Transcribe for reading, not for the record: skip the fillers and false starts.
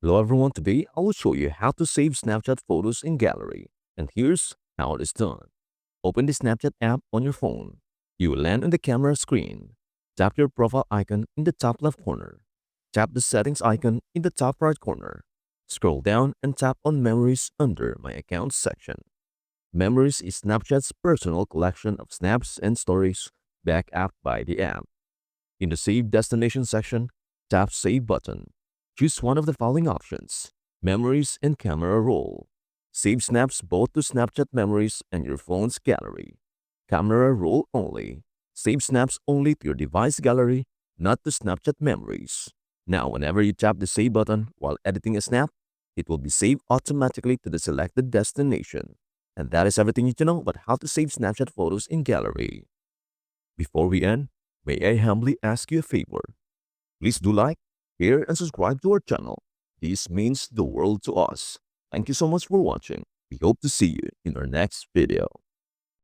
Hello everyone, today I will show you how to save Snapchat photos in gallery. And here's how it is done. Open the Snapchat app on your phone. You will land on the camera screen. Tap your profile icon in the top left corner. Tap the settings icon in the top right corner. Scroll down and tap on Memories under My Accounts section. Memories is Snapchat's personal collection of snaps and stories backed up by the app. In the Save Destination section, tap Save button. Choose one of the following options: Memories and Camera Roll. Save snaps both to Snapchat Memories and your phone's gallery. Camera Roll only. Save snaps only to your device gallery, not to Snapchat Memories. Now, whenever you tap the Save button while editing a snap, it will be saved automatically to the selected destination. And that is everything you need to know about how to save Snapchat photos in gallery. Before we end, may I humbly ask you a favor? Please do like, share, and subscribe to our channel. This means the world to us. Thank you so much for watching. We hope to see you in our next video.